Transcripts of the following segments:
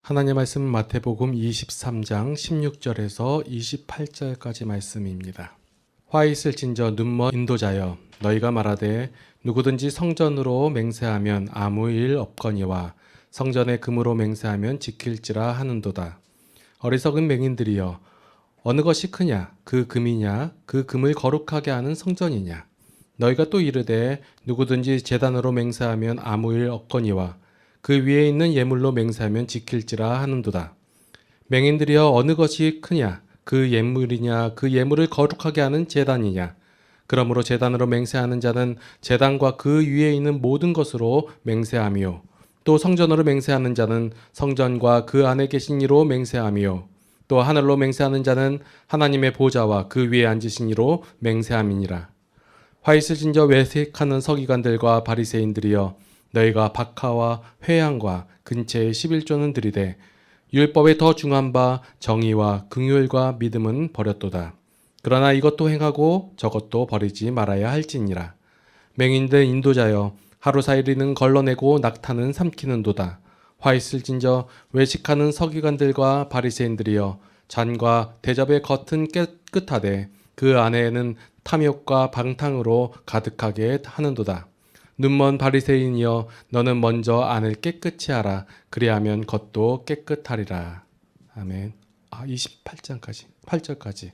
하나님의 말씀은 마태복음 23장 16절에서 28절까지 말씀입니다. 화 있을진저 눈먼 인도자여 너희가 말하되 누구든지 성전으로 맹세하면 아무 일 없거니와 성전에 금으로 맹세하면 지킬지라 하는도다. 어리석은 맹인들이여 어느 것이 크냐 그 금이냐 그 금을 거룩하게 하는 성전이냐. 너희가 또 이르되 누구든지 제단으로 맹세하면 아무 일 없거니와 그 위에 있는 예물로 맹세하면 지킬지라 하는도다. 맹인들이여 어느 것이 크냐 그 예물이냐 그 예물을 거룩하게 하는 제단이냐. 그러므로 제단으로 맹세하는 자는 제단과 그 위에 있는 모든 것으로 맹세하며 또 성전으로 맹세하는 자는 성전과 그 안에 계신 이로 맹세하며 또 하늘로 맹세하는 자는 하나님의 보좌와 그 위에 앉으신 이로 맹세함이니라. 화 있으신저 외색하는 서기관들과 바리새인들이여 너희가 박하와 회양과 근처에 11조는 들이되 율법에 더 중한 바 정의와 긍휼과 믿음은 버렸도다. 그러나 이것도 행하고 저것도 버리지 말아야 할지니라. 맹인들 인도자여 하루 사이리는 걸러내고 낙타는 삼키는도다. 화 있을진저 외식하는 서기관들과 바리새인들이여 잔과 대접의 겉은 깨끗하되 그 안에는 탐욕과 방탕으로 가득하게 하는도다. 눈먼 바리새인이여 너는 먼저 안을 깨끗이 하라. 그리하면 겉도 깨끗하리라. 아멘. 28장까지 8절까지.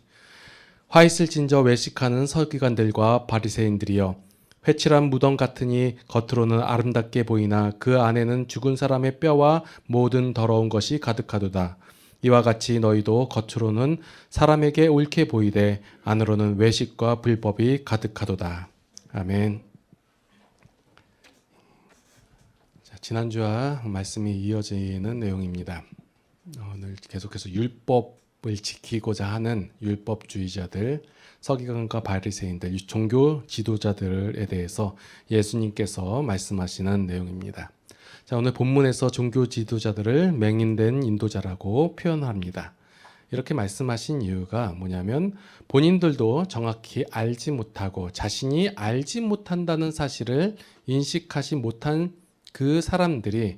화 있을진저 외식하는 서기관들과 바리새인들이여 회칠한 무덤 같으니 겉으로는 아름답게 보이나 그 안에는 죽은 사람의 뼈와 모든 더러운 것이 가득하도다. 이와 같이 너희도 겉으로는 사람에게 옳게 보이되 안으로는 외식과 불법이 가득하도다. 아멘. 지난주와 말씀이 이어지는 내용입니다. 오늘 계속해서 율법을 지키고자 하는 율법주의자들, 서기관과 바리새인들, 종교 지도자들에 대해서 예수님께서 말씀하시는 내용입니다. 자, 오늘 본문에서 종교 지도자들을 맹인된 인도자라고 표현합니다. 이렇게 말씀하신 이유가 뭐냐면 본인들도 정확히 알지 못하고 자신이 알지 못한다는 사실을 인식하지 못한 그 사람들이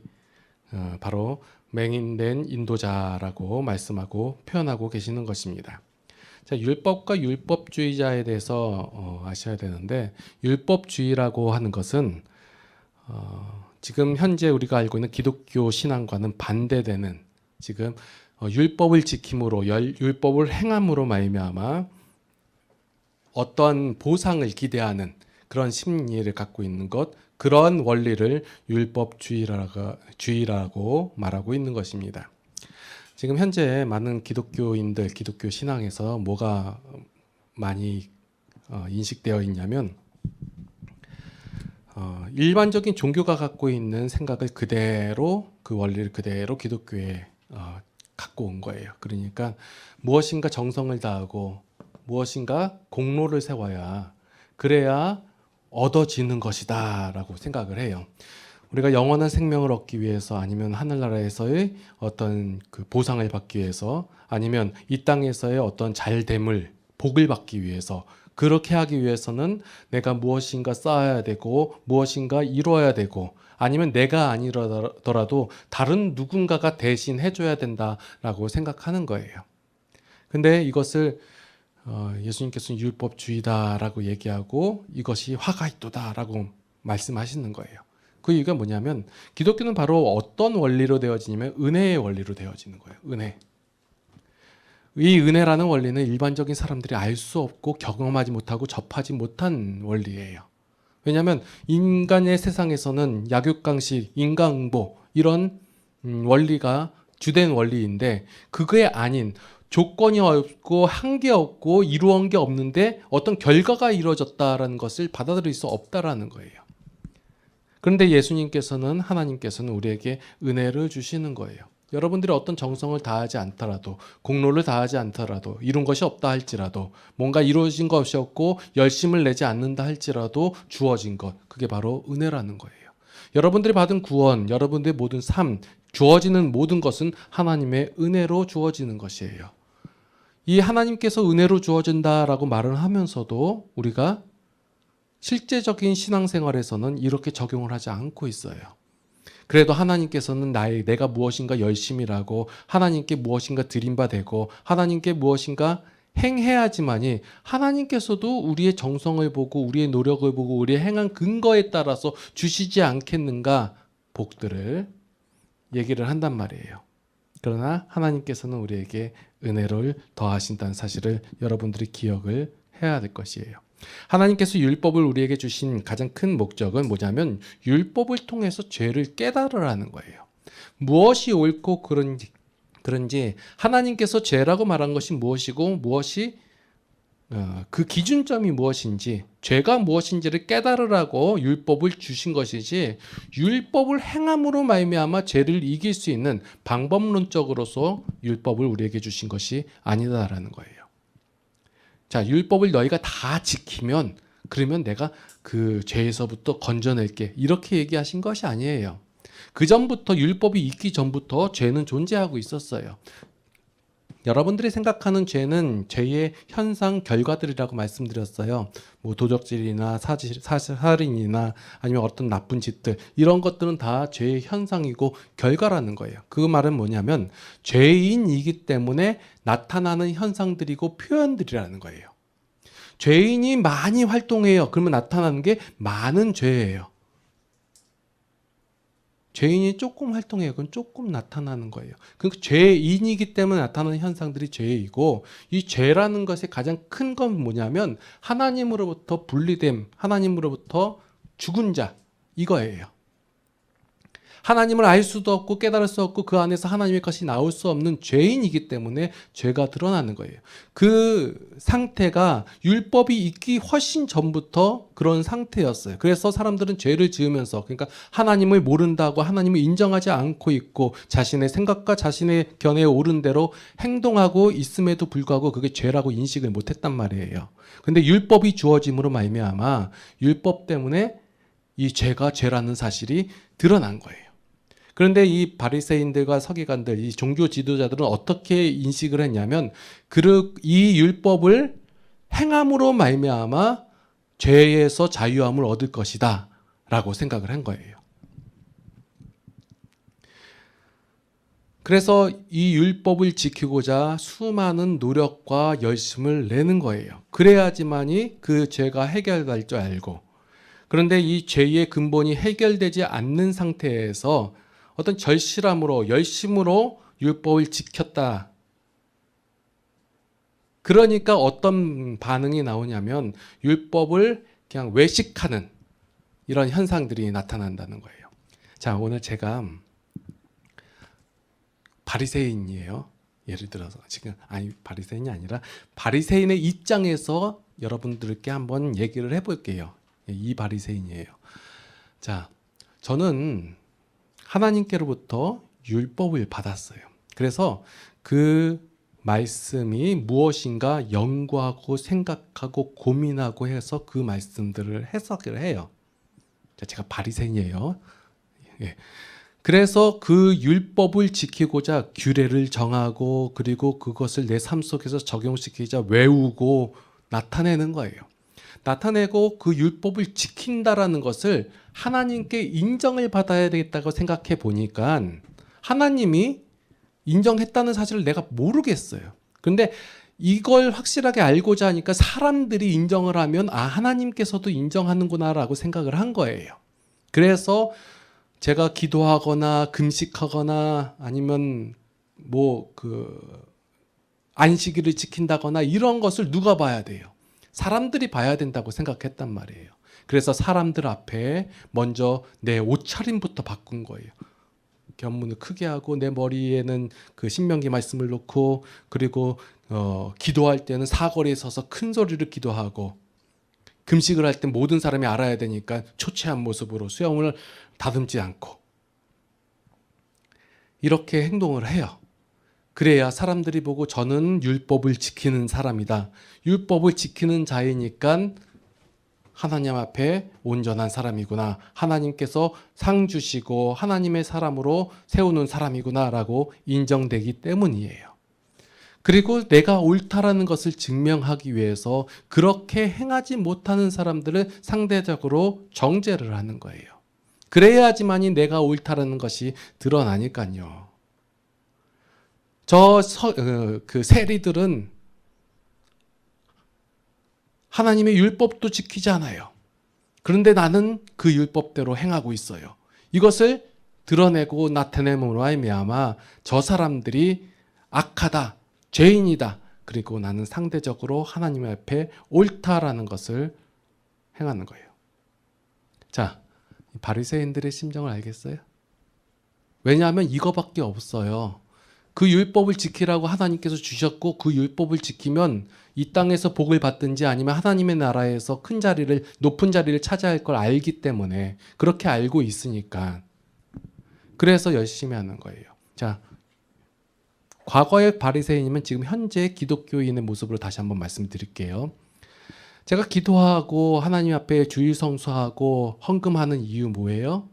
바로 맹인된 인도자라고 말씀하고 표현하고 계시는 것입니다. 자, 율법과 율법주의자에 대해서 아셔야 되는데 율법주의라고 하는 것은 지금 현재 우리가 알고 있는 기독교 신앙과는 반대되는 지금 율법을 지킴으로 율법을 행함으로 말미암아 어떠한 보상을 기대하는 그런 심리를 갖고 있는 것, 그런 원리를 율법주의라고 말하고 있는 것입니다. 지금 현재 많은 기독교인들, 기독교 신앙에서 뭐가 많이 인식되어 있냐면 일반적인 종교가 갖고 있는 생각을 그대로, 그 원리를 그대로 기독교에 갖고 온 거예요. 그러니까 무엇인가 정성을 다하고 무엇인가 공로를 세워야 그래야 얻어지는 것이다 라고 생각을 해요. 우리가 영원한 생명을 얻기 위해서 아니면 하늘나라에서의 어떤 그 보상을 받기 위해서 아니면 이 땅에서의 어떤 잘됨을 복을 받기 위해서 그렇게 하기 위해서는 내가 무엇인가 쌓아야 되고 무엇인가 이루어야 되고 아니면 내가 아니더라도 다른 누군가가 대신 해줘야 된다라고 생각하는 거예요. 근데 이것을 예수님께서는 율법주의다라고 얘기하고 이것이 화가 있도다라고 말씀하시는 거예요. 그 이유가 뭐냐면 기독교는 바로 어떤 원리로 되어지냐면 은혜의 원리로 되어지는 거예요. 은혜. 이 은혜라는 원리는 일반적인 사람들이 알 수 없고 경험하지 못하고 접하지 못한 원리예요. 왜냐하면 인간의 세상에서는 약육강식, 인과응보 이런 원리가 주된 원리인데 그게 아닌 조건이 없고 한계 없고 이루어온 게 없는데 어떤 결과가 이루어졌다라는 것을 받아들일 수 없다라는 거예요. 그런데 예수님께서는 하나님께서는 우리에게 은혜를 주시는 거예요. 여러분들이 어떤 정성을 다하지 않더라도 공로를 다하지 않더라도 이룬 것이 없다 할지라도 뭔가 이루어진 것이 없고 열심을 내지 않는다 할지라도 주어진 것 그게 바로 은혜라는 거예요. 여러분들이 받은 구원, 여러분들의 모든 삶, 주어지는 모든 것은 하나님의 은혜로 주어지는 것이에요. 이 하나님께서 은혜로 주어진다라고 말을 하면서도 우리가 실제적인 신앙생활에서는 이렇게 적용을 하지 않고 있어요. 그래도 하나님께서는 내가 무엇인가 열심히 일하고 하나님께 무엇인가 드림받되고 하나님께 무엇인가 행해야지만이 하나님께서도 우리의 정성을 보고 우리의 노력을 보고 우리의 행한 근거에 따라서 주시지 않겠는가 복들을 얘기를 한단 말이에요. 그러나 하나님께서는 우리에게 은혜를 더하신다는 사실을 여러분들이 기억을 해야 될 것이에요. 하나님께서 율법을 우리에게 주신 가장 큰 목적은 뭐냐면 율법을 통해서 죄를 깨달으라는 거예요. 무엇이 옳고 그런지 하나님께서 죄라고 말한 것이 무엇이고 무엇이 그 기준점이 무엇인지 죄가 무엇인지를 깨달으라고 율법을 주신 것이지 율법을 행함으로 말미암아 죄를 이길 수 있는 방법론적으로서 율법을 우리에게 주신 것이 아니다라는 거예요. 자, 율법을 너희가 다 지키면 그러면 내가 그 죄에서부터 건져낼게 이렇게 얘기하신 것이 아니에요. 그 전부터 율법이 있기 전부터 죄는 존재하고 있었어요. 여러분들이 생각하는 죄는 죄의 현상 결과들이라고 말씀드렸어요. 뭐 도적질이나 살인이나 아니면 어떤 나쁜 짓들 이런 것들은 다 죄의 현상이고 결과라는 거예요. 그 말은 뭐냐면 죄인이기 때문에 나타나는 현상들이고 표현들이라는 거예요. 죄인이 많이 활동해요. 그러면 나타나는 게 많은 죄예요. 죄인이 조금 활동해요. 그건 조금 나타나는 거예요. 그러니까 죄인이기 때문에 나타나는 현상들이 죄이고 이 죄라는 것의 가장 큰 건 뭐냐면 하나님으로부터 분리됨, 하나님으로부터 죽은 자 이거예요. 하나님을 알 수도 없고 깨달을 수 없고 그 안에서 하나님의 것이 나올 수 없는 죄인이기 때문에 죄가 드러나는 거예요. 그 상태가 율법이 있기 훨씬 전부터 그런 상태였어요. 그래서 사람들은 죄를 지으면서 그러니까 하나님을 모른다고 하나님을 인정하지 않고 있고 자신의 생각과 자신의 견해에 옳은 대로 행동하고 있음에도 불구하고 그게 죄라고 인식을 못했단 말이에요. 근데 율법이 주어짐으로 말미암아 율법 때문에 이 죄가 죄라는 사실이 드러난 거예요. 그런데 이 바리새인들과 서기관들, 이 종교 지도자들은 어떻게 인식을 했냐면 이 율법을 행함으로 말미암아 죄에서 자유함을 얻을 것이다 라고 생각을 한 거예요. 그래서 이 율법을 지키고자 수많은 노력과 열심을 내는 거예요. 그래야지만이 그 죄가 해결될 줄 알고 그런데 이 죄의 근본이 해결되지 않는 상태에서 어떤 절실함으로 열심으로 율법을 지켰다. 그러니까 어떤 반응이 나오냐면 율법을 그냥 외식하는 이런 현상들이 나타난다는 거예요. 자, 오늘 제가 바리새인이에요. 예를 들어서 지금 바리새인이 아니라 바리새인의 입장에서 여러분들께 한번 얘기를 해볼게요. 이 바리새인이에요. 자, 저는 하나님께로부터 율법을 받았어요. 그래서 그 말씀이 무엇인가 연구하고 생각하고 고민하고 해서 그 말씀들을 해석을 해요. 제가 바리새인이에요. 예. 그래서 그 율법을 지키고자 규례를 정하고 그리고 그것을 내 삶 속에서 적용시키자 외우고 나타내는 거예요. 나타내고 그 율법을 지킨다라는 것을 하나님께 인정을 받아야 되겠다고 생각해 보니까 하나님이 인정했다는 사실을 내가 모르겠어요. 그런데 이걸 확실하게 알고자 하니까 사람들이 인정을 하면 하나님께서도 인정하는구나라고 생각을 한 거예요. 그래서 제가 기도하거나 금식하거나 아니면 안식일을 지킨다거나 이런 것을 누가 봐야 돼요? 사람들이 봐야 된다고 생각했단 말이에요. 그래서 사람들 앞에 먼저 내 옷차림부터 바꾼 거예요. 견문을 크게 하고 내 머리에는 그 신명기 말씀을 놓고 그리고 기도할 때는 사거리에 서서 큰 소리로 기도하고 금식을 할 때 모든 사람이 알아야 되니까 초췌한 모습으로 수염을 다듬지 않고 이렇게 행동을 해요. 그래야 사람들이 보고 저는 율법을 지키는 사람이다. 율법을 지키는 자이니까 하나님 앞에 온전한 사람이구나. 하나님께서 상 주시고 하나님의 사람으로 세우는 사람이구나 라고 인정되기 때문이에요. 그리고 내가 옳다라는 것을 증명하기 위해서 그렇게 행하지 못하는 사람들을 상대적으로 정죄를 하는 거예요. 그래야지만이 내가 옳다라는 것이 드러나니까요. 그 세리들은 하나님의 율법도 지키지 않아요. 그런데 나는 그 율법대로 행하고 있어요. 이것을 드러내고 나타내므로 말미암아 저 사람들이 악하다, 죄인이다. 그리고 나는 상대적으로 하나님 앞에 옳다라는 것을 행하는 거예요. 자, 바리새인들의 심정을 알겠어요? 왜냐하면 이거밖에 없어요. 그 율법을 지키라고 하나님께서 주셨고 그 율법을 지키면 이 땅에서 복을 받든지 아니면 하나님의 나라에서 큰 자리를, 높은 자리를 차지할 걸 알기 때문에, 그렇게 알고 있으니까 그래서 열심히 하는 거예요. 자, 과거의 바리새인이면 지금 현재 기독교인의 모습으로 다시 한번 말씀드릴게요. 제가 기도하고 하나님 앞에 주일 성수하고 헌금하는 이유 뭐예요?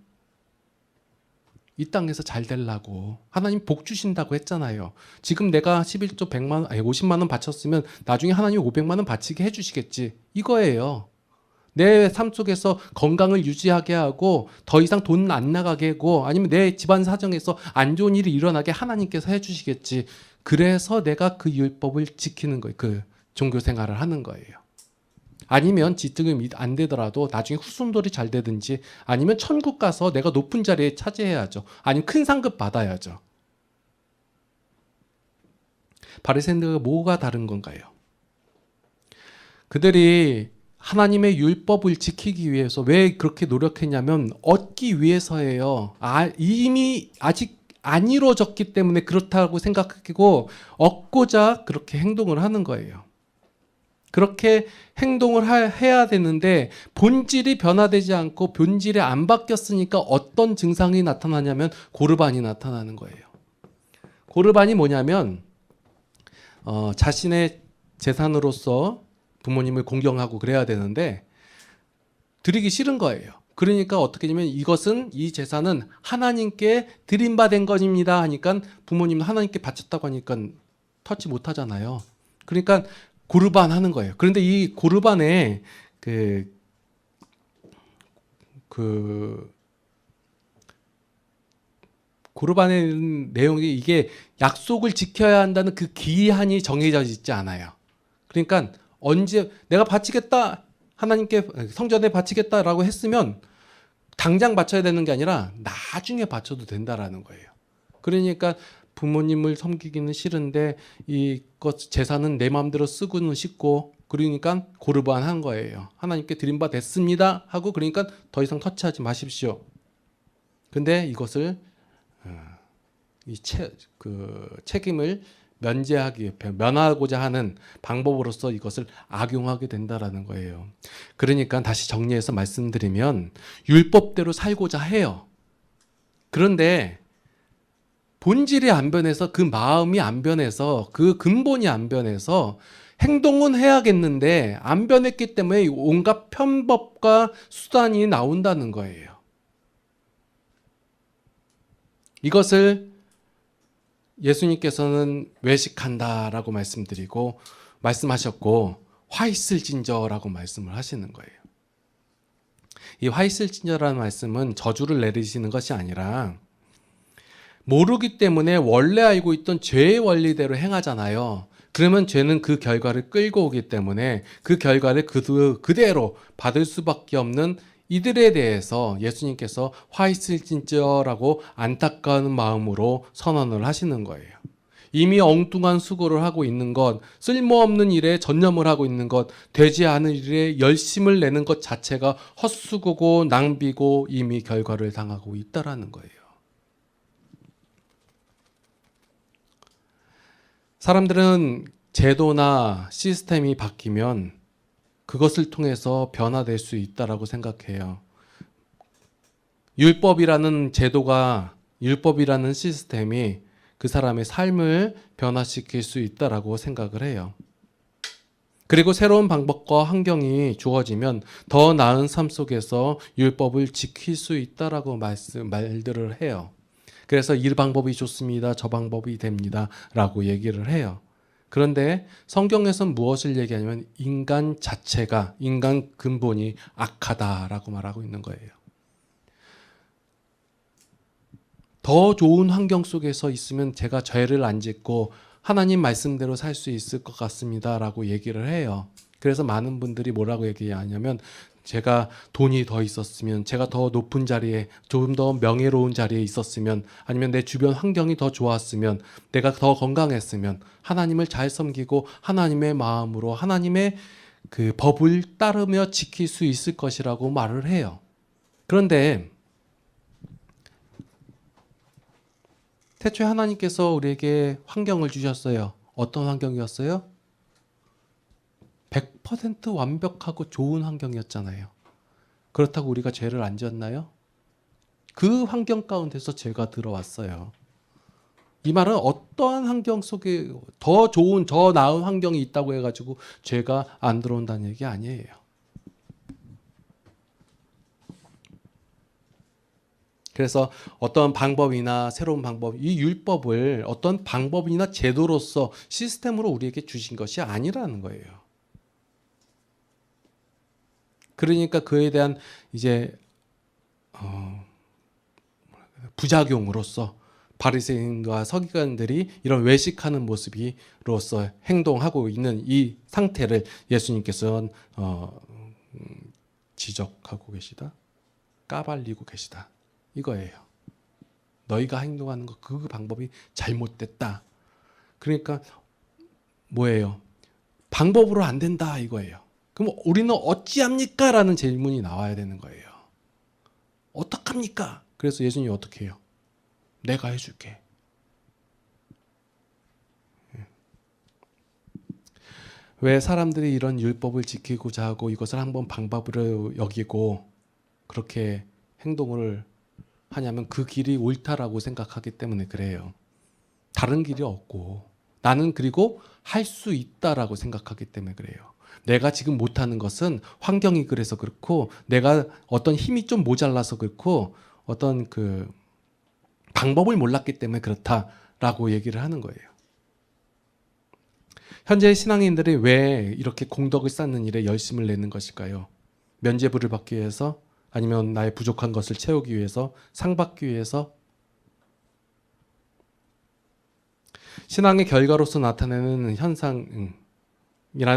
이 땅에서 잘 되려고. 하나님 복 주신다고 했잖아요. 지금 내가 11조 50만 원 바쳤으면 나중에 하나님 500만 원 바치게 해주시겠지. 이거예요. 내 삶 속에서 건강을 유지하게 하고 더 이상 돈 안 나가게 하고 아니면 내 집안 사정에서 안 좋은 일이 일어나게 하나님께서 해주시겠지. 그래서 내가 그 율법을 지키는 거예요. 그 종교 생활을 하는 거예요. 아니면 지득이 안 되더라도 나중에 후손들이 잘 되든지 아니면 천국 가서 내가 높은 자리에 차지해야죠. 아니면 큰 상급 받아야죠. 바리새인들과 뭐가 다른 건가요? 그들이 하나님의 율법을 지키기 위해서 왜 그렇게 노력했냐면 얻기 위해서예요. 이미 아직 안 이루어졌기 때문에 그렇다고 생각하고 얻고자 그렇게 행동을 하는 거예요. 그렇게 행동을 해야 되는데 본질이 변화되지 않고 본질이 안 바뀌었으니까 어떤 증상이 나타나냐면 고르반이 나타나는 거예요. 고르반이 뭐냐면 자신의 재산으로서 부모님을 공경하고 그래야 되는데 드리기 싫은 거예요. 그러니까 어떻게 되냐면 이 재산은 하나님께 드림받은 것입니다 하니까 부모님은 하나님께 바쳤다고 하니까 터치 못 하잖아요. 그러니까 고르반 하는 거예요. 그런데 이 고르반의 고르반의 내용이 이게 약속을 지켜야 한다는 그 기한이 정해져 있지 않아요. 그러니까 언제 내가 바치겠다, 하나님께 성전에 바치겠다라고 했으면 당장 바쳐야 되는 게 아니라 나중에 바쳐도 된다라는 거예요. 그러니까 부모님을 섬기기는 싫은데 이것 재산은 내 마음대로 쓰고는 싶고, 그러니까 고르반 한 거예요. 하나님께 드린 바 됐습니다 하고, 그러니까 더 이상 터치하지 마십시오. 근데 이것을 책임을 면하고자 하는 방법으로서 이것을 악용하게 된다라는 거예요. 그러니까 다시 정리해서 말씀드리면 율법대로 살고자 해요. 그런데 본질이 안 변해서, 그 마음이 안 변해서, 그 근본이 안 변해서 행동은 해야겠는데 안 변했기 때문에 온갖 편법과 수단이 나온다는 거예요. 이것을 예수님께서는 외식한다라고 말씀하셨고 화 있을진저라고 말씀을 하시는 거예요. 이 화 있을진저라는 말씀은 저주를 내리시는 것이 아니라 모르기 때문에 원래 알고 있던 죄의 원리대로 행하잖아요. 그러면 죄는 그 결과를 끌고 오기 때문에 그 결과를 그대로 받을 수밖에 없는 이들에 대해서 예수님께서 화 있을진저라고 안타까운 마음으로 선언을 하시는 거예요. 이미 엉뚱한 수고를 하고 있는 것, 쓸모없는 일에 전념을 하고 있는 것, 되지 않을 일에 열심을 내는 것 자체가 헛수고고 낭비고 이미 결과를 당하고 있다라는 거예요. 사람들은 제도나 시스템이 바뀌면 그것을 통해서 변화될 수 있다라고 생각해요. 율법이라는 제도가, 율법이라는 시스템이 그 사람의 삶을 변화시킬 수 있다라고 생각을 해요. 그리고 새로운 방법과 환경이 주어지면 더 나은 삶 속에서 율법을 지킬 수 있다라고 말들을 해요. 그래서 이 방법이 좋습니다, 저 방법이 됩니다 라고 얘기를 해요. 그런데 성경에서는 무엇을 얘기하냐면 인간 자체가, 인간 근본이 악하다라고 말하고 있는 거예요. 더 좋은 환경 속에서 있으면 제가 죄를 안 짓고 하나님 말씀대로 살 수 있을 것 같습니다라고 얘기를 해요. 그래서 많은 분들이 뭐라고 얘기하냐면 제가 돈이 더 있었으면, 제가 더 높은 자리에, 좀 더 명예로운 자리에 있었으면, 아니면 내 주변 환경이 더 좋았으면, 내가 더 건강했으면 하나님을 잘 섬기고 하나님의 마음으로 하나님의 그 법을 따르며 지킬 수 있을 것이라고 말을 해요. 그런데 태초에 하나님께서 우리에게 환경을 주셨어요. 어떤 환경이었어요? 100% 완벽하고 좋은 환경이었잖아요. 그렇다고 우리가 죄를 안 지었나요? 그 환경 가운데서 죄가 들어왔어요. 이 말은 어떠한 환경 속에 더 좋은, 더 나은 환경이 있다고 해가지고 죄가 안 들어온다는 얘기 아니에요. 그래서 어떤 방법이나 새로운 방법, 이 율법을 어떤 방법이나 제도로서 시스템으로 우리에게 주신 것이 아니라는 거예요. 그러니까 그에 대한 이제 부작용으로서 바리새인과 서기관들이 이런 외식하는 모습이로서 행동하고 있는 이 상태를 예수님께서는 지적하고 계시다, 까발리고 계시다 이거예요. 너희가 행동하는 그 방법이 잘못됐다. 그러니까 뭐예요? 방법으로 안 된다 이거예요. 그럼 우리는 어찌합니까? 라는 질문이 나와야 되는 거예요. 어떡합니까? 그래서 예수님이 어떻게 해요? 내가 해줄게. 왜 사람들이 이런 율법을 지키고자 하고 이것을 한번 방법으로 여기고 그렇게 행동을 하냐면 그 길이 옳다라고 생각하기 때문에 그래요. 다른 길이 없고 나는 그리고 할 수 있다라고 생각하기 때문에 그래요. 내가 지금 못하는 것은 환경이 그래서 그렇고 내가 어떤 힘이 좀 모자라서 그렇고 어떤 그 방법을 몰랐기 때문에 그렇다라고 얘기를 하는 거예요. 현재 신앙인들이 왜 이렇게 공덕을 쌓는 일에 열심을 내는 것일까요? 면죄부를 받기 위해서? 아니면 나의 부족한 것을 채우기 위해서? 상 받기 위해서? 신앙의 결과로서 나타내는 현상이라는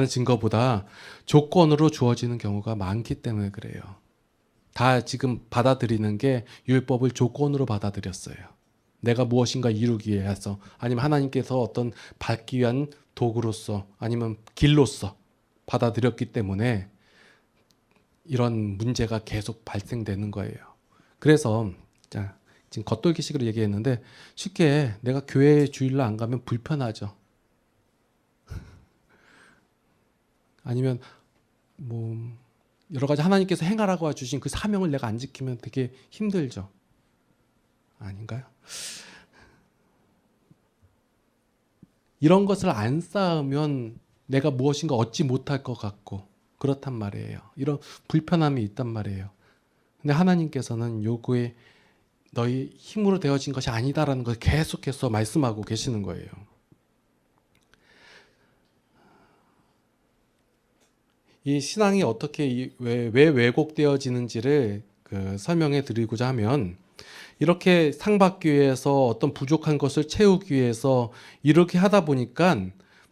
증거보다 조건으로 주어지는 경우가 많기 때문에 그래요. 다 지금 받아들이는 게 율법을 조건으로 받아들였어요. 내가 무엇인가 이루기 위해서, 아니면 하나님께서 어떤 받기 위한 도구로서, 아니면 길로서 받아들였기 때문에 이런 문제가 계속 발생되는 거예요. 그래서 자, 지금 겉돌기식으로 얘기했는데 쉽게 내가 교회 주일날 안 가면 불편하죠. 아니면 뭐 여러 가지 하나님께서 행하라고 주신 그 사명을 내가 안 지키면 되게 힘들죠. 아닌가요? 이런 것을 안 쌓으면 내가 무엇인가 얻지 못할 것 같고 그렇단 말이에요. 이런 불편함이 있단 말이에요. 근데 하나님께서는 요구에 너희 힘으로 되어진 것이 아니다라는 걸 계속해서 말씀하고 계시는 거예요. 이 신앙이 어떻게 왜 왜곡되어지는지를 설명해 드리고자 하면 이렇게 상 받기 위해서 어떤 부족한 것을 채우기 위해서 이렇게 하다 보니까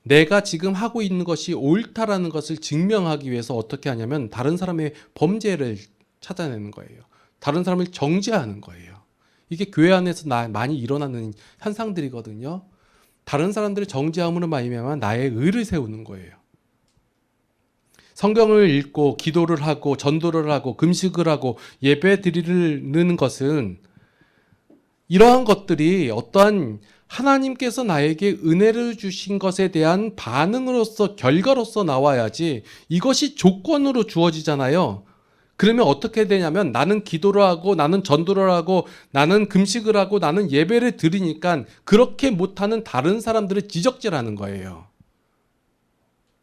내가 지금 하고 있는 것이 옳다라는 것을 증명하기 위해서 어떻게 하냐면 다른 사람의 범죄를 찾아내는 거예요. 다른 사람을 정죄하는 거예요. 이게 교회 안에서 많이 일어나는 현상들이거든요. 다른 사람들을 정죄함으로 말미암아 나의 의를 세우는 거예요. 성경을 읽고 기도를 하고 전도를 하고 금식을 하고 예배 드리는 것은 이러한 것들이 어떠한 하나님께서 나에게 은혜를 주신 것에 대한 반응으로서 결과로서 나와야지 이것이 조건으로 주어지잖아요. 그러면 어떻게 되냐면 나는 기도를 하고 나는 전도를 하고 나는 금식을 하고 나는 예배를 드리니까 그렇게 못하는 다른 사람들을 지적질하는 거예요.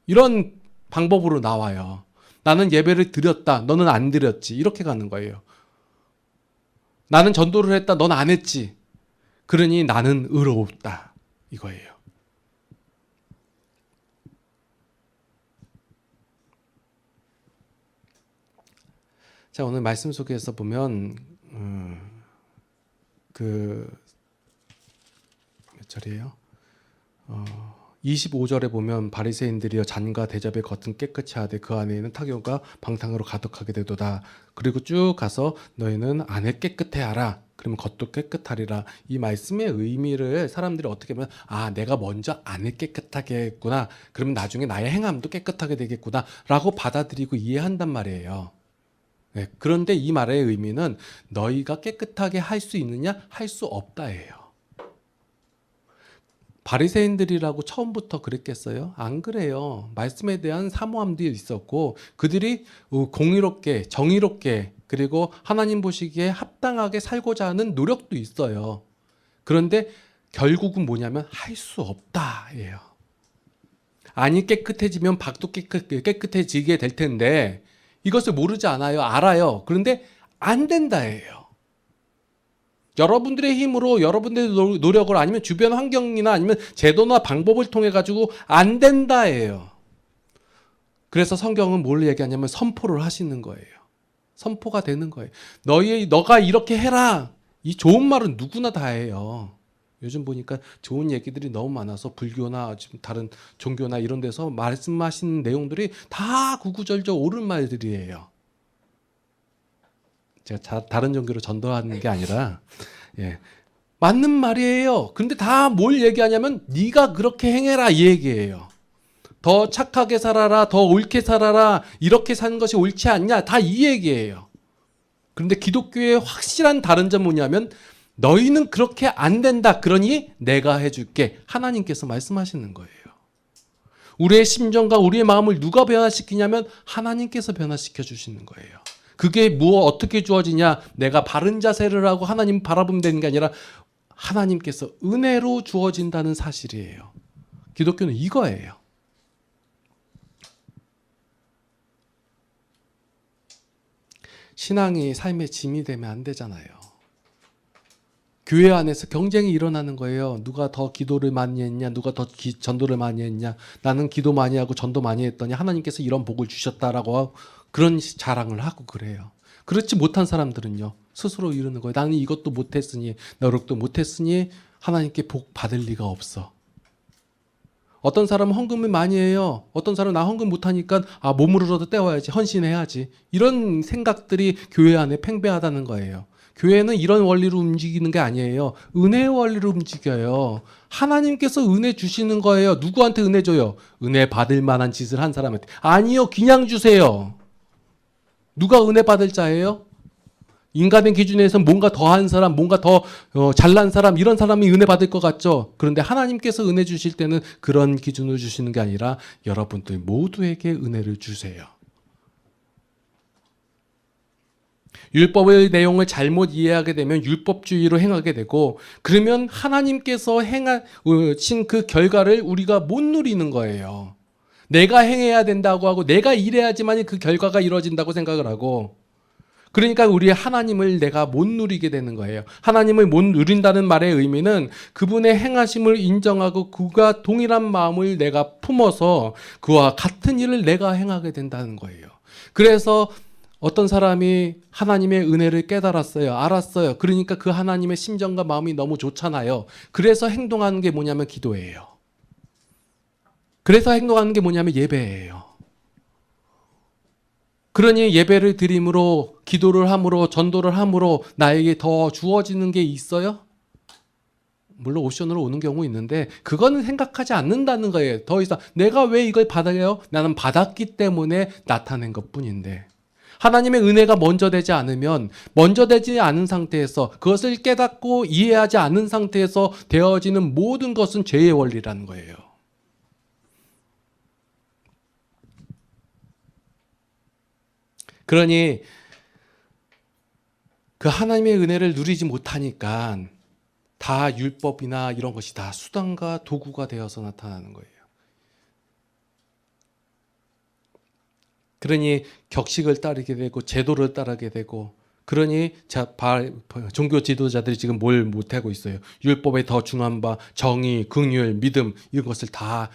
이런 방법으로 나와요. 나는 예배를 드렸다. 너는 안 드렸지. 이렇게 가는 거예요. 나는 전도를 했다. 넌 안 했지. 그러니 나는 의롭다. 이거예요. 자, 오늘 말씀 속에서 보면 그 절이에요. 25절에 보면 바리새인들이여 잔과 대접의 겉은 깨끗이 하되 그 안에는 타교가 방탕으로 가득하게 되도다. 그리고 쭉 가서 너희는 안에 깨끗해 하라. 그러면 겉도 깨끗하리라. 이 말씀의 의미를 사람들이 어떻게 보면 내가 먼저 안에 깨끗하게 했구나. 그러면 나중에 나의 행함도 깨끗하게 되겠구나 라고 받아들이고 이해한단 말이에요. 네, 그런데 이 말의 의미는 너희가 깨끗하게 할 수 있느냐? 할 수 없다예요. 바리새인들이라고 처음부터 그랬겠어요? 안 그래요. 말씀에 대한 사모함도 있었고 그들이 공의롭게 정의롭게 그리고 하나님 보시기에 합당하게 살고자 하는 노력도 있어요. 그런데 결국은 뭐냐면 할 수 없다예요. 안이 깨끗해지면 밖도 깨끗해지게 될 텐데 이것을 모르지 않아요. 알아요. 그런데 안 된다예요. 여러분들의 힘으로 여러분들의 노력을 아니면 주변 환경이나 아니면 제도나 방법을 통해 가지고 안 된다예요. 그래서 성경은 뭘 얘기하냐면 선포를 하시는 거예요. 선포가 되는 거예요. 너가 이렇게 해라. 이 좋은 말은 누구나 다 해요. 요즘 보니까 좋은 얘기들이 너무 많아서 불교나 지금 다른 종교나 이런 데서 말씀하시는 내용들이 다 구구절절 옳은 말들이에요. 제가 다른 종교로 전도하는 게 아니라 맞는 말이에요. 근데 다 뭘 얘기하냐면 네가 그렇게 행해라 이 얘기예요. 더 착하게 살아라, 더 옳게 살아라, 이렇게 사는 것이 옳지 않냐, 다 이 얘기예요. 그런데 기독교의 확실한 다른 점 뭐냐면 너희는 그렇게 안 된다. 그러니 내가 해줄게. 하나님께서 말씀하시는 거예요. 우리의 심정과 우리의 마음을 누가 변화시키냐면 하나님께서 변화시켜 주시는 거예요. 그게 어떻게 주어지냐? 내가 바른 자세를 하고 하나님 바라보면 되는 게 아니라 하나님께서 은혜로 주어진다는 사실이에요. 기독교는 이거예요. 신앙이 삶의 짐이 되면 안 되잖아요. 교회 안에서 경쟁이 일어나는 거예요. 누가 더 기도를 많이 했냐, 누가 더 전도를 많이 했냐, 나는 기도 많이 하고 전도 많이 했더니 하나님께서 이런 복을 주셨다라고 그런 자랑을 하고 그래요. 그렇지 못한 사람들은요, 스스로 이러는 거예요. 나는 이것도 못했으니, 노력도 못했으니 하나님께 복 받을 리가 없어. 어떤 사람은 헌금을 많이 해요. 어떤 사람은 나 헌금 못하니까 몸으로라도 때워야지, 헌신해야지. 이런 생각들이 교회 안에 팽배하다는 거예요. 교회는 이런 원리로 움직이는 게 아니에요. 은혜의 원리로 움직여요. 하나님께서 은혜 주시는 거예요. 누구한테 은혜 줘요? 은혜 받을 만한 짓을 한 사람한테. 아니요, 그냥 주세요. 누가 은혜 받을 자예요? 인간의 기준에서 뭔가 더한 사람, 뭔가 더 잘난 사람, 이런 사람이 은혜 받을 것 같죠? 그런데 하나님께서 은혜 주실 때는 그런 기준으로 주시는 게 아니라 여러분들 모두에게 은혜를 주세요. 율법의 내용을 잘못 이해하게 되면 율법주의로 행하게 되고, 그러면 하나님께서 행하신 그 결과를 우리가 못 누리는 거예요. 내가 행해야 된다고 하고 내가 일해야지만 그 결과가 이루어진다고 생각을 하고, 그러니까 우리 하나님을 내가 못 누리게 되는 거예요. 하나님을 못 누린다는 말의 의미는 그분의 행하심을 인정하고 그와 동일한 마음을 내가 품어서 그와 같은 일을 내가 행하게 된다는 거예요. 그래서 어떤 사람이 하나님의 은혜를 깨달았어요. 알았어요. 그러니까 그 하나님의 심정과 마음이 너무 좋잖아요. 그래서 행동하는 게 뭐냐면 기도예요. 그래서 행동하는 게 뭐냐면 예배예요. 그러니 예배를 드림으로, 기도를 함으로, 전도를 함으로 나에게 더 주어지는 게 있어요? 물론 옵션으로 오는 경우 있는데 그거는 생각하지 않는다는 거예요. 더 이상 내가 왜 이걸 받아요? 나는 받았기 때문에 나타낸 것뿐인데, 하나님의 은혜가 먼저 되지 않으면, 먼저 되지 않은 상태에서, 그것을 깨닫고 이해하지 않은 상태에서 되어지는 모든 것은 죄의 원리라는 거예요. 그러니 그 하나님의 은혜를 누리지 못하니까 다 율법이나 이런 것이 다 수단과 도구가 되어서 나타나는 거예요. 그러니 격식을 따르게 되고 제도를 따르게 되고, 그러니 종교 지도자들이 지금 뭘 못하고 있어요. 율법에 더 중요한 바 정의, 긍휼, 믿음, 이런 것을 다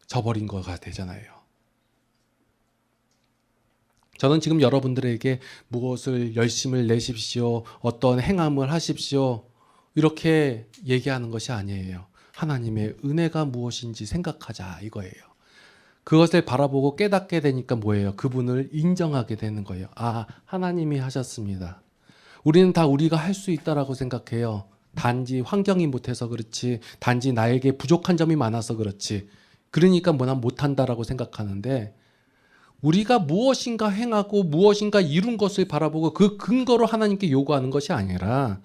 저버린 거가 되잖아요. 저는 지금 여러분들에게 무엇을 열심을 내십시오, 어떤 행함을 하십시오, 이렇게 얘기하는 것이 아니에요. 하나님의 은혜가 무엇인지 생각하자 이거예요. 그것을 바라보고 깨닫게 되니까 뭐예요? 그분을 인정하게 되는 거예요. 아, 하나님이 하셨습니다. 우리는 다 우리가 할 수 있다라고 생각해요. 단지 환경이 못해서 그렇지, 단지 나에게 부족한 점이 많아서 그렇지, 그러니까 뭐 난 못한다라고 생각하는데, 우리가 무엇인가 행하고 무엇인가 이룬 것을 바라보고 그 근거로 하나님께 요구하는 것이 아니라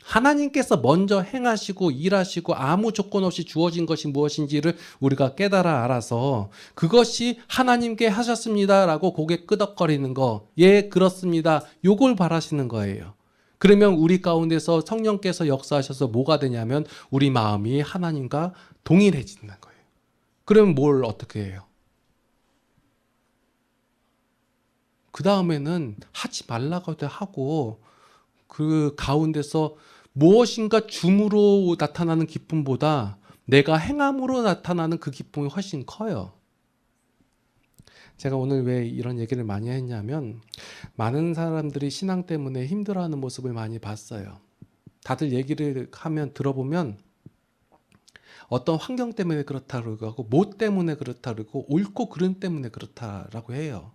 하나님께서 먼저 행하시고 일하시고 아무 조건 없이 주어진 것이 무엇인지를 우리가 깨달아 알아서 그것이 하나님께 하셨습니다라고 고개 끄덕거리는 거, 예 그렇습니다, 요걸 바라시는 거예요. 그러면 우리 가운데서 성령께서 역사하셔서 뭐가 되냐면 우리 마음이 하나님과 동일해지는 거예요. 그러면 뭘 어떻게 해요? 그 다음에는 하지 말라고 하고 그 가운데서 무엇인가 줌으로 나타나는 기쁨보다 내가 행함으로 나타나는 그 기쁨이 훨씬 커요. 제가 오늘 왜 이런 얘기를 많이 했냐면 많은 사람들이 신앙 때문에 힘들어하는 모습을 많이 봤어요. 다들 얘기를 하면 들어보면 어떤 환경 때문에 그렇다고 하고 뭐 때문에 그렇다고 하고 옳고 그름 때문에 그렇다라고 해요.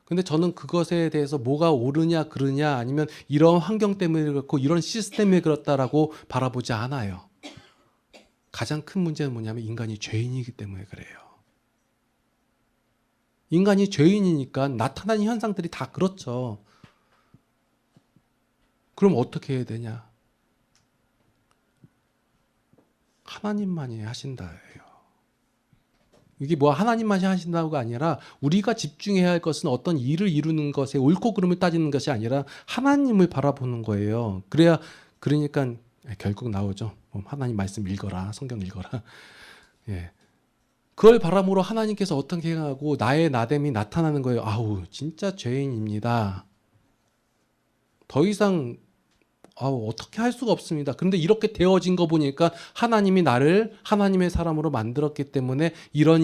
근데 저는 그것에 대해서 뭐가 옳으냐 그르냐 아니면 이런 환경 때문에 그렇고 이런 시스템이 그렇다라고 바라보지 않아요. 가장 큰 문제는 뭐냐면 인간이 죄인이기 때문에 그래요. 인간이 죄인이니까 나타나는 현상들이 다 그렇죠. 그럼 어떻게 해야 되냐? 하나님만이 하신다예요. 이게 뭐 하나님만이 하신다고가 아니라 우리가 집중해야 할 것은 어떤 일을 이루는 것에 옳고 그름을 따지는 것이 아니라 하나님을 바라보는 거예요. 그러니까 결국 나오죠. 하나님 말씀 읽어라, 성경 읽어라. 예. 그걸 바람으로 하나님께서 어떻게 하고 나의 나됨이 나타나는 거예요. 아우 진짜 죄인입니다. 더 이상 어떻게 할 수가 없습니다. 그런데 이렇게 되어진 거 보니까 하나님이 나를 하나님의 사람으로 만들었기 때문에 이런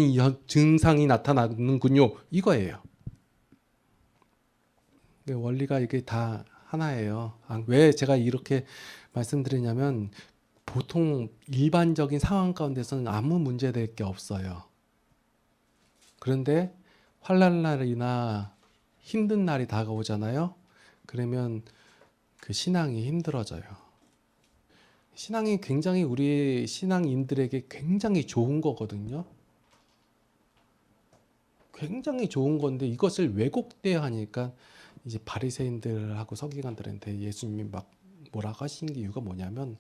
증상이 나타나는군요. 이거예요. 원리가 이게 다 하나예요. 왜 제가 이렇게 말씀드리냐면 보통 일반적인 상황 가운데서는 아무 문제될 게 없어요. 그런데 환난 날이나 힘든 날이 다가오잖아요. 그러면 그 신앙이 힘들어져요. 신앙이 굉장히 우리 신앙인들에게 굉장히 좋은 거거든요. 굉장히 좋은 건데 이것을 왜곡되어 하니까 이제 바리새인들하고 서기관들한테 예수님이 막 뭐라고 하시는 게 이유가 뭐냐면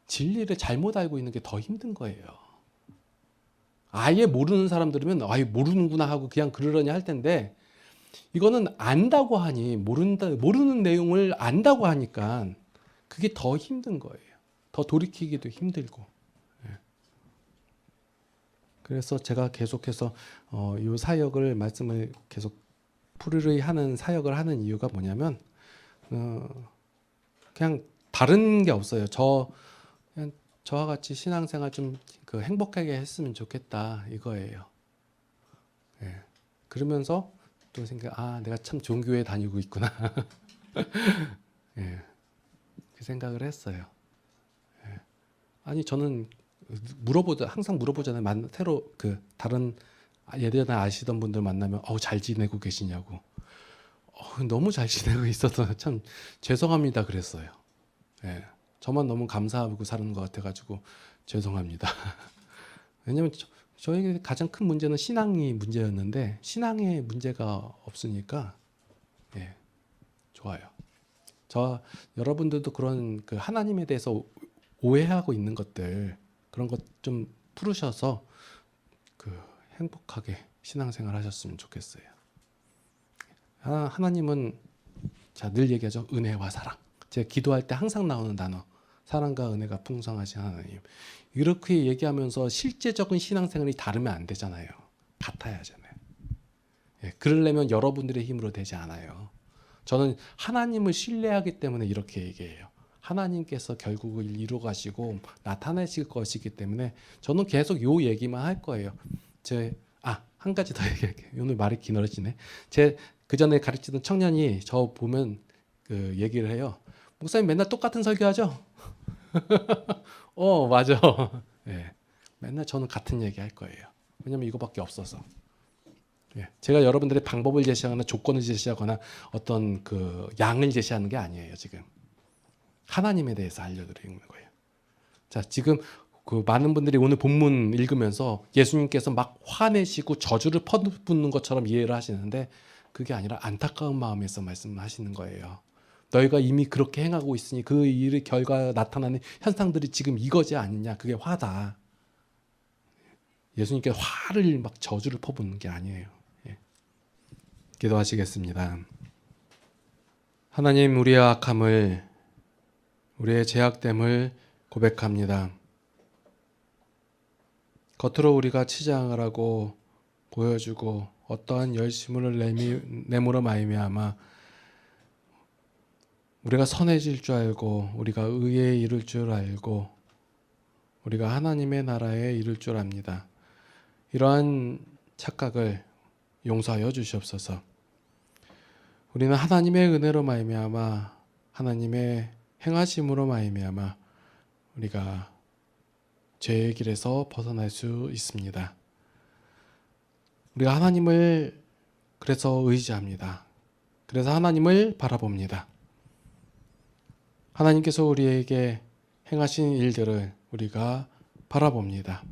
진리를 잘못 알고 있는 게 더 힘든 거예요. 아예 모르는 사람들이면 아예 모르는구나 하고 그냥 그러려니 할 텐데 이거는 안다고 하니 모르는 내용을 안다고 하니까 그게 더 힘든 거예요. 더 돌이키기도 힘들고. 그래서 제가 계속해서 이 사역을 말씀을 계속 풀이 하는 사역을 하는 이유가 뭐냐면 그냥 다른 게 없어요. 그냥 저와 같이 신앙생활 좀 그 행복하게 했으면 좋겠다 이거예요. 예. 그러면서 또 내가 참 좋은 교회 다니고 있구나. 예. 그 생각을 했어요. 예. 아니 저는 항상 물어보잖아요. 새로 다른 예전에 아시던 분들 만나면 잘 지내고 계시냐고. 너무 잘 지내고 있어서 참 죄송합니다 그랬어요. 예. 저만 너무 감사하고 사는 것 같아가지고 죄송합니다. 왜냐면 저에게 가장 큰 문제는 신앙이 문제였는데 신앙에 문제가 없으니까 예, 좋아요. 여러분들도 그런 그 하나님에 대해서 오해하고 있는 것들 그런 것 좀 풀으셔서 그 행복하게 신앙생활 하셨으면 좋겠어요. 하나님은 늘 얘기하죠. 은혜와 사랑. 제가 기도할 때 항상 나오는 단어. 사랑과 은혜가 풍성하신 하나님. 이렇게 얘기하면서 실제적인 신앙생활이 다르면 안 되잖아요. 같아야 하잖아요. 예, 그러려면 여러분들의 힘으로 되지 않아요. 저는 하나님을 신뢰하기 때문에 이렇게 얘기해요. 하나님께서 결국 이루어 가시고 나타내실 것이기 때문에 저는 계속 요 얘기만 할 거예요. 한 가지 더 얘기할게요. 오늘 말이 길어지네. 그 전에 가르치던 청년이 저 보면 그 얘기를 해요. 목사님 맨날 똑같은 설교하죠? 맞아. 예. 맨날 저는 같은 얘기 할 거예요. 왜냐면 이거밖에 없어서. 예. 제가 여러분들의 방법을 제시하거나 조건을 제시하거나 어떤 그 양을 제시하는 게 아니에요, 지금. 하나님에 대해서 알려드리는 거예요. 자, 지금 그 많은 분들이 오늘 본문 읽으면서 예수님께서 막 화내시고 저주를 퍼붓는 것처럼 이해를 하시는데 그게 아니라 안타까운 마음에서 말씀을 하시는 거예요. 너희가 이미 그렇게 행하고 있으니 그 일의 결과 나타나는 현상들이 지금 이거지 아니냐. 그게 화다. 예수님께 화를 막 저주를 퍼붓는 게 아니에요. 예. 기도하시겠습니다. 하나님, 우리의 악함을, 우리의 죄악됨을 고백합니다. 겉으로 우리가 치장을 하고 보여주고 어떠한 열심을 내므로 말미암아 우리가 선해질 줄 알고 우리가 의에 이를 줄 알고 우리가 하나님의 나라에 이를 줄 압니다. 이러한 착각을 용서하여 주시옵소서. 우리는 하나님의 은혜로 말미암아 하나님의 행하심으로 말미암아 우리가 죄의 길에서 벗어날 수 있습니다. 우리가 하나님을 그래서 의지합니다. 그래서 하나님을 바라봅니다. 하나님께서 우리에게 행하신 일들을 우리가 바라봅니다.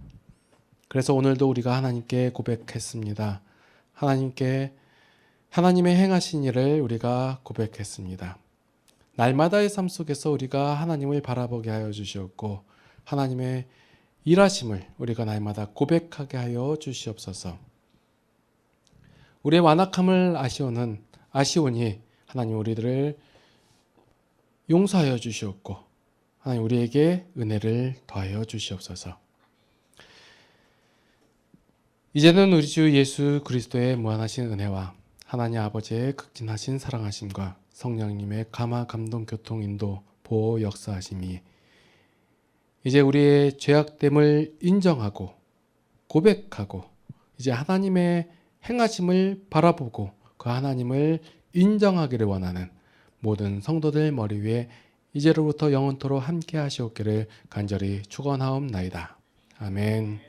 그래서 오늘도 우리가 하나님께 고백했습니다. 하나님의 행하신 일을 우리가 고백했습니다. 날마다의 삶 속에서 우리가 하나님을 바라보게 하여 주시옵고 하나님의 일하심을 우리가 날마다 고백하게 하여 주시옵소서. 우리의 완악함을 아시오니 하나님 우리들을 용서하여 주시옵고 하나님 우리에게 은혜를 더하여 주시옵소서. 이제는 우리 주 예수 그리스도의 무한하신 은혜와 하나님 아버지의 극진하신 사랑하심과 성령님의 감화 감동 교통 인도 보호 역사하심이 이제 우리의 죄악됨을 인정하고 고백하고 이제 하나님의 행하심을 바라보고 그 하나님을 인정하기를 원하는 모든 성도들 머리 위에 이제로부터 영원토록 함께 하시옵기를 간절히 축원하옵나이다. 아멘.